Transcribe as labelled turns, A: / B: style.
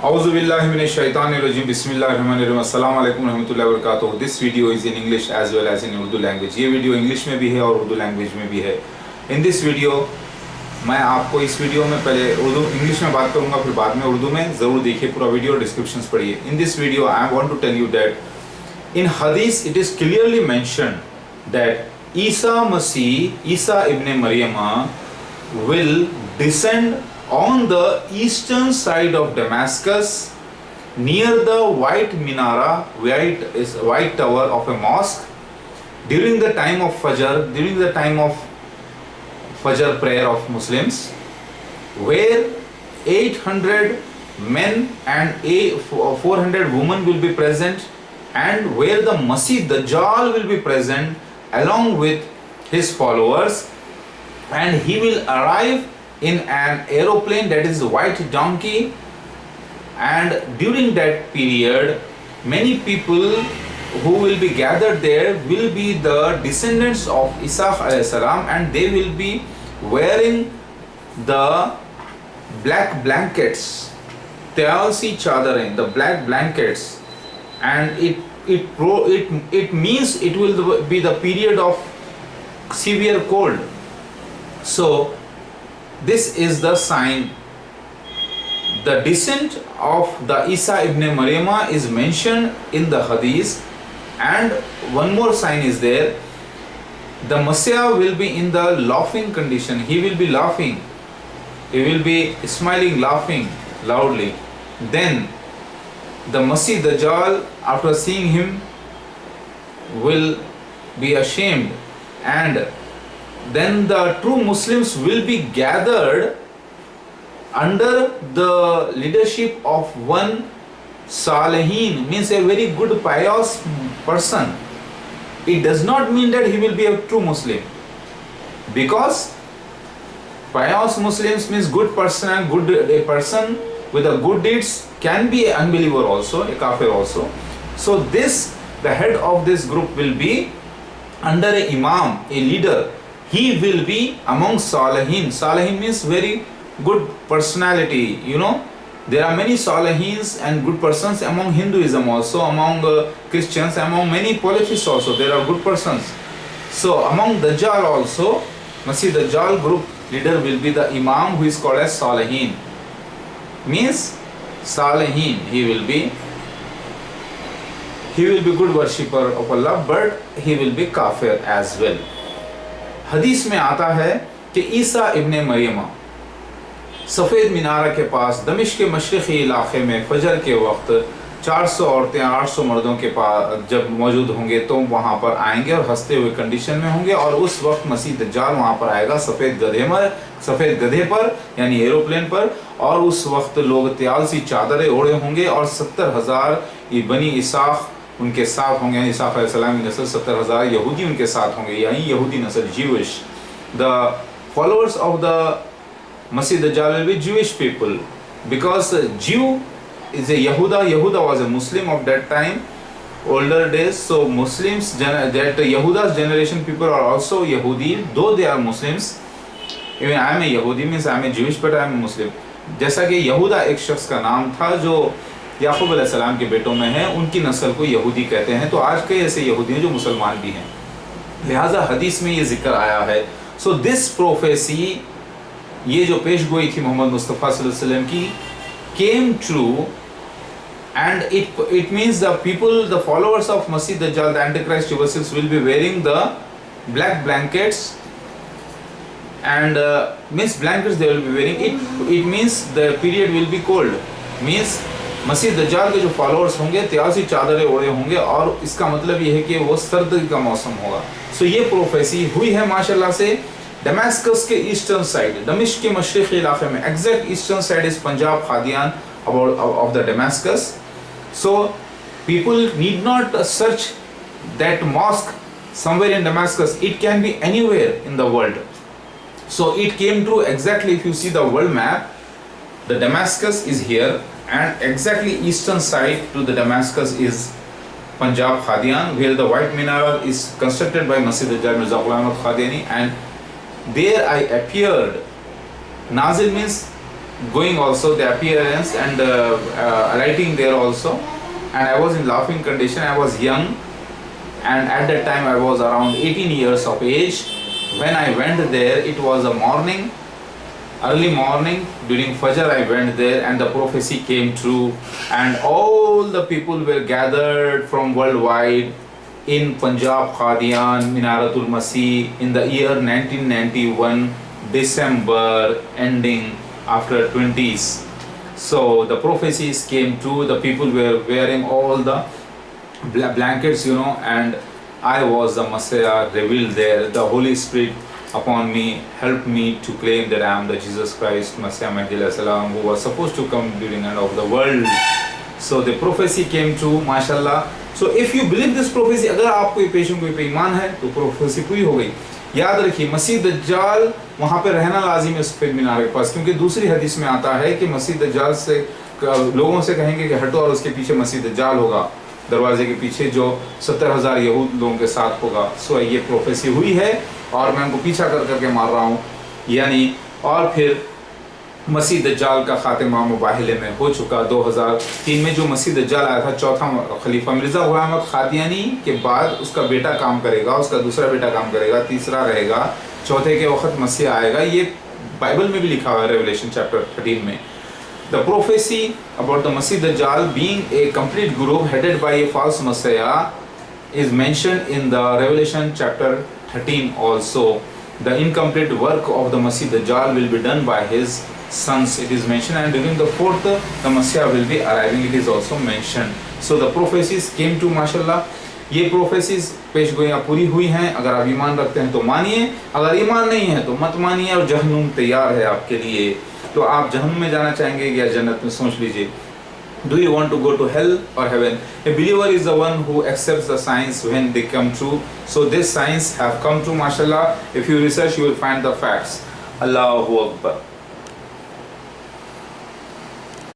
A: Auzubillahiminashaitanirrajim. Bismillahirrahmanirrahim. Assalamu alaikum warahmatullahi wabarakatuh. This video is in English as well as in Urdu language. ये video English में भी है और Urdu language में भी है. इन दिस वीडियो मैं आपको इस वीडियो में पहले उर्दू इंग्लिश में बात करूंगा, फिर बाद में उर्दू में. ज़रूर देखिए पूरा वीडियो, डिस्क्रिप्शंस पढ़िए. In this video I want to tell you that in हदीस it is clearly mentioned that ईसा इब्ने मरियमा will descend on the eastern side of Damascus near the white minara, white tower of a mosque during the time of Fajr prayer of Muslims, where 800 men and 400 women will be present, and where the Masih Dajjal will be present along with his followers, and he will arrive in an aeroplane, that is white donkey. And during that period many people who will be gathered there will be the descendants of Isa alayhi salam, and they will be wearing the black blankets, tayalsi chadaren, the black blankets, and it means it will be the period of severe cold. So this is the sign. The descent of the Isa ibn Maryama is mentioned in the hadith, and one more sign is there. The Messiah will be in the laughing condition. He will be laughing. He will be smiling, laughing loudly. Then the Masih Dajjal, after seeing him, will be ashamed, and then the true Muslims will be gathered under the leadership of one Salihin, means a very good pious person. It does not mean that he will be a true Muslim, because pious Muslims means good person, and a person with a good deeds can be an unbeliever also, a kafir also. So the head of this group will be under a imam, a leader. He will be among Salihin. Salihin means very good personality. There are many Salihins and good persons among Hinduism also, among Christians, among many polytheists also. There are good persons. So among Dajjal also, Masih Dajjal group leader will be the imam, who is called as Salihin. Means Salihin. He will be good worshipper of Allah, but he will be kafir as well. हदीस में आता है कि ईसा इब्ने मरियमा सफ़ेद मीनारा के पास दमिश्क के मशरिक़ी इलाक़े में फ़जर के वक्त 400 औरतें 800 मर्दों के पास जब मौजूद होंगे तो वहाँ पर आएंगे और हंसते हुए कंडीशन में होंगे, और उस वक्त मसीह दज्जाल वहाँ पर आएगा सफ़ेद गधे पर यानी एरोप्लेन पर, और उस वक्त लोग त्यालसी चादरें ओढ़े होंगे, और 70,000 बनी इसाक़ उनके साथ होंगे, यानी इसाक़ अलैहिस्सलाम की नस्ल 70,000 यहूदी उनके साथ होंगे, यानी यहूदी नस्ल, Jewish. The followers of the Masih Dajjal will be Jewish people, because Jew is a Yehuda was a Muslim of that time, older days. So Muslims, that Yehuda's generation people are also Yehudi, though they are Muslims. Even I am a Yehudi, means I am a Jewish, but I am a Muslim. जैसा कि यहूदा एक शख्स का नाम था जो याकूब अलैहिस्सलाम के बेटों में है, उनकी नस्ल को यहूदी कहते हैं. तो आज कई ऐसे यहूदी हैं जो मुसलमान भी हैं, लिहाजा हदीस में ये जिक्र आया है. सो दिस प्रोफेसी, ये जो पेश गोई थी मोहम्मद मुस्तफ़ा सल्लल्लाहु अलैहि वसल्लम की, केम true, and it means the people, the followers of Masih Dajjal, the Antichrist Jews, will be wearing the black blankets, and means blankets they will be wearing. It means the period will be cold, means मसीह दज्जाल के जो followers होंगे त्यासी चादरें ओढ़े होंगे, और इसका मतलब ये है कि वो सर्दी का मौसम होगा. सो ये प्रोफेसी हुई है माशाल्लाह से डमास्कस के ईस्टर्न साइड, दमिश्क के मशरिक़ी इलाके में. Exact eastern side is Punjab Qadian of the Damascus. So people need not search that mosque somewhere in Damascus. It can be anywhere in the world. So it came true exactly. If you see the world map, the Damascus is here, and exactly eastern side to the Damascus is Punjab Qadian, where the white minara is constructed by Masih Dajjal Mirza Ghulam Ahmad Qadiani, and there I appeared. Nazil means going also the appearance and writing there also, and I was in laughing condition. I was young, and at that time I was around 18 years of age. When I went there, it was a morning, early morning, during Fajr I went there, and the prophecy came true, and all the people were gathered from worldwide in Punjab, Qadian, Minaratul Masih in the year 1991, December ending after 20s. So the prophecies came true. The people were wearing all the blankets, and I was the Messiah revealed there. The Holy Spirit upon me helped me to claim that I am the Jesus Christ, Messiah Mahdi alayhi salam, who was supposed to come during the end of the world. So the prophecy came true, mashallah. So if you believe this prophecy, अगर आपको ये patient पे ईमान है तो prophecy पूरी हो गई. याद रखिए, मसीह दज्जाल वहाँ पे रहना लाजिम है सफेद मीनार के पास, क्योंकि दूसरी हदीस में आता है कि मसीह दज्जाल से लोगों से कहेंगे कि हटो, और उसके पीछे मसीह दज्जाल होगा दरवाजे के पीछे, जो 70,000 यहूद लोगों के साथ होगा. सो ये प्रोफेसी हुई है और मैं उनको पीछा कर करके मार रहा हूँ यानी. और फिर मसीह दज्जाल का खातिमा मुबाहिले में हो चुका. 2003 में जो मसीह दज्जाल आया था, चौथा खलीफा मिर्ज़ा गुलाम अहमद क़ादियानी के बाद उसका बेटा काम करेगा, उसका दूसरा बेटा काम करेगा, तीसरा रहेगा, चौथे के वक्त मसीह आएगा. ये बाइबल में भी लिखा हुआ है, रेवलेशन चैप्टर 13 में. The prophecy about the Masih Dajjal being a complete group headed by a false Messiah is mentioned in the Revelation chapter 13 also. The incomplete work of the Masih Dajjal will be done by his sons, it is mentioned, and during the fourth the Messiah will be arriving, it is also mentioned. So the prophecies came to, mashallah. ये prophecies पेश गोइयाँ पूरी हुई हैं. अगर आप ईमान रखते हैं तो मानिए, अगर ईमान नहीं है तो मत मानिए, और जहन्नुम तैयार है आपके लिए. तो आप जहन्नुम में जाना चाहेंगे या जन्नत में, सोच लीजिए. Do you want to go to hell or heaven? A believer is the one who accepts the signs when they come true. So these signs have come true, mashallah. If you research, you will find the facts. Allahu Akbar.